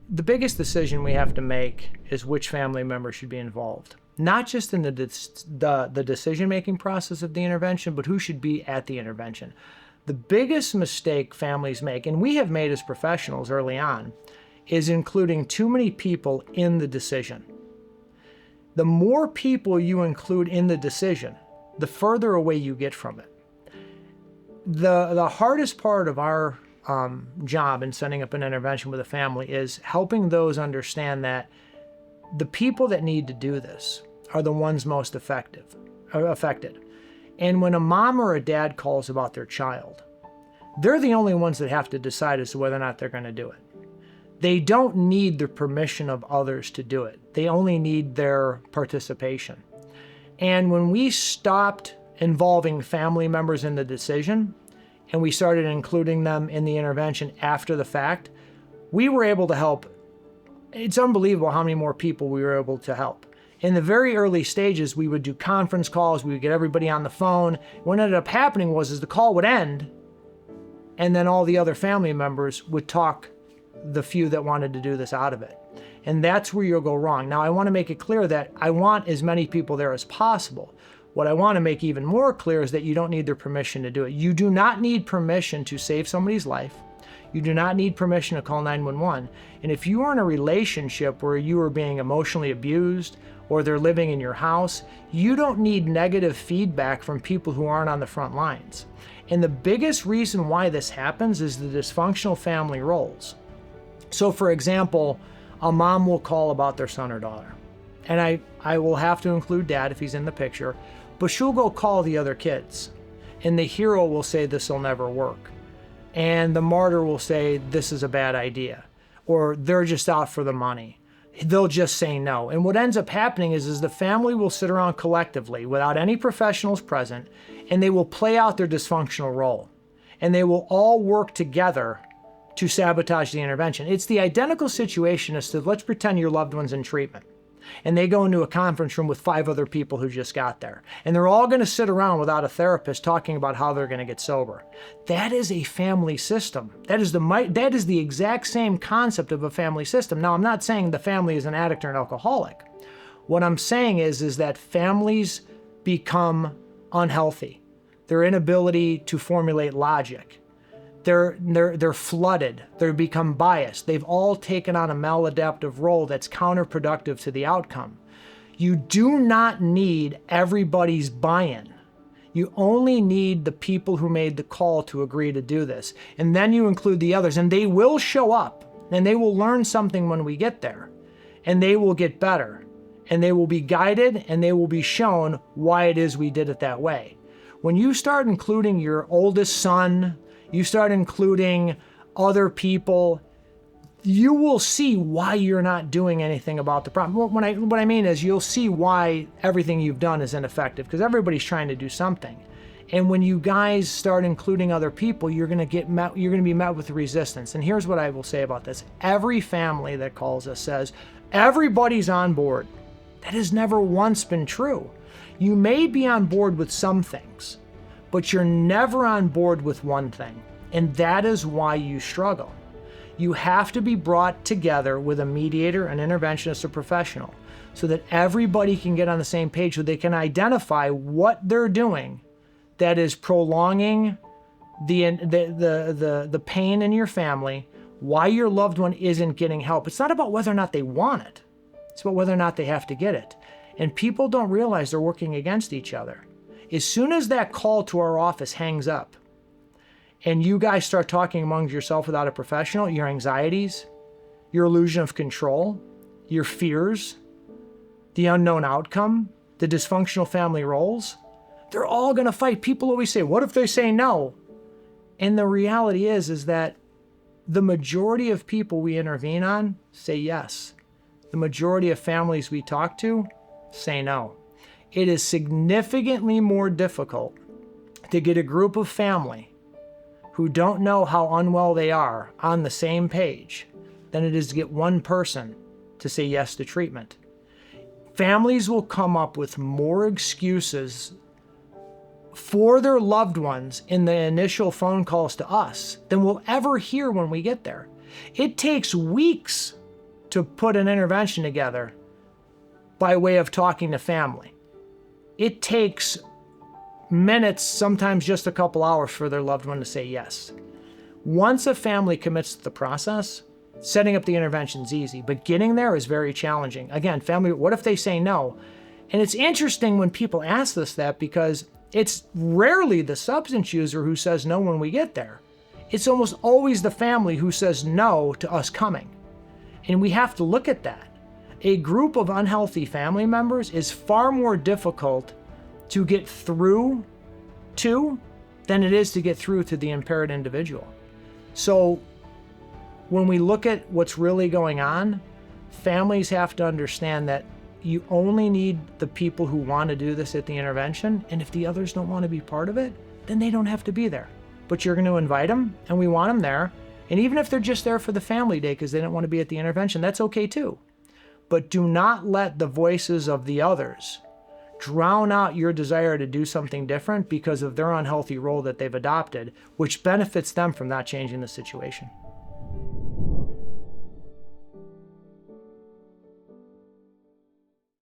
the biggest decision we have to make is which family member should be involved. Not just in the decision-making process of the intervention, but who should be at the intervention. The biggest mistake families make, and we have made as professionals early on, is including too many people in the decision. The more people you include in the decision, the further away you get from it. The hardest part of our job in setting up an intervention with a family is helping those understand that the people that need to do this are the ones most affected. And when a mom or a dad calls about their child, they're the only ones that have to decide as to whether or not they're going to do it. They don't need the permission of others to do it. They only need their participation. And when we stopped involving family members in the decision, and we started including them in the intervention after the fact, we were able to help. It's unbelievable how many more people we were able to help. In the very early stages, we would do conference calls, we would get everybody on the phone. What ended up happening was the call would end, and then all the other family members would talk the few that wanted to do this out of it. And that's where you'll go wrong. Now, I want to make it clear that I want as many people there as possible. What I want to make even more clear is that you don't need their permission to do it. You do not need permission to save somebody's life. You do not need permission to call 911. And if you are in a relationship where you are being emotionally abused or they're living in your house, you don't need negative feedback from people who aren't on the front lines. And the biggest reason why this happens is the dysfunctional family roles. So for example, a mom will call about their son or daughter. And I will have to include dad if he's in the picture, but she'll go call the other kids. And the hero will say, this will never work. And the martyr will say, this is a bad idea. Or they're just out for the money. They'll just say no. And what ends up happening is the family will sit around collectively without any professionals present, and they will play out their dysfunctional role. And they will all work together to sabotage the intervention. It's the identical situation as to, let's pretend your loved one's in treatment. And they go into a conference room with 5 other people who just got there. And they're all going to sit around without a therapist talking about how they're going to get sober. That is a family system. That is the exact same concept of a family system. Now, I'm not saying the family is an addict or an alcoholic. What I'm saying is that families become unhealthy. Their inability to formulate logic. They're flooded. They become biased. They've all taken on a maladaptive role that's counterproductive to the outcome. You do not need everybody's buy-in. You only need the people who made the call to agree to do this. And then you include the others, and they will show up, and they will learn something when we get there, and they will get better, and they will be guided, and they will be shown why it is we did it that way. When you start including your oldest son, you start including other people, you will see why you're not doing anything about the problem. What I mean is you'll see why everything you've done is ineffective, because everybody's trying to do something. And when you guys start including other people, you're going to be met with resistance. And here's what I will say about this. Every family that calls us says, everybody's on board. That has never once been true. You may be on board with some things, but you're never on board with one thing, and that is why you struggle. You have to be brought together with a mediator, an interventionist, a professional, so that everybody can get on the same page, so they can identify what they're doing that is prolonging the pain in your family, why your loved one isn't getting help. It's not about whether or not they want it. It's about whether or not they have to get it. And people don't realize they're working against each other. As soon as that call to our office hangs up and you guys start talking among yourself without a professional, your anxieties, your illusion of control, your fears, the unknown outcome, the dysfunctional family roles, they're all going to fight. People always say, what if they say no? And the reality is that the majority of people we intervene on say yes. The majority of families we talk to say no. It is significantly more difficult to get a group of family who don't know how unwell they are on the same page than it is to get one person to say yes to treatment. Families will come up with more excuses for their loved ones in the initial phone calls to us than we'll ever hear when we get there. It takes weeks to put an intervention together by way of talking to family. It takes minutes, sometimes just a couple hours for their loved one to say yes. Once a family commits to the process, setting up the intervention is easy, but getting there is very challenging. Again, family, what if they say no? And it's interesting when people ask us that, because it's rarely the substance user who says no when we get there. It's almost always the family who says no to us coming. And we have to look at that. A group of unhealthy family members is far more difficult to get through to than it is to get through to the impaired individual. So when we look at what's really going on, families have to understand that you only need the people who want to do this at the intervention, and if the others don't want to be part of it, then they don't have to be there. But you're going to invite them, and we want them there. And even if they're just there for the family day because they don't want to be at the intervention, that's okay too. But do not let the voices of the others drown out your desire to do something different because of their unhealthy role that they've adopted, which benefits them from not changing the situation.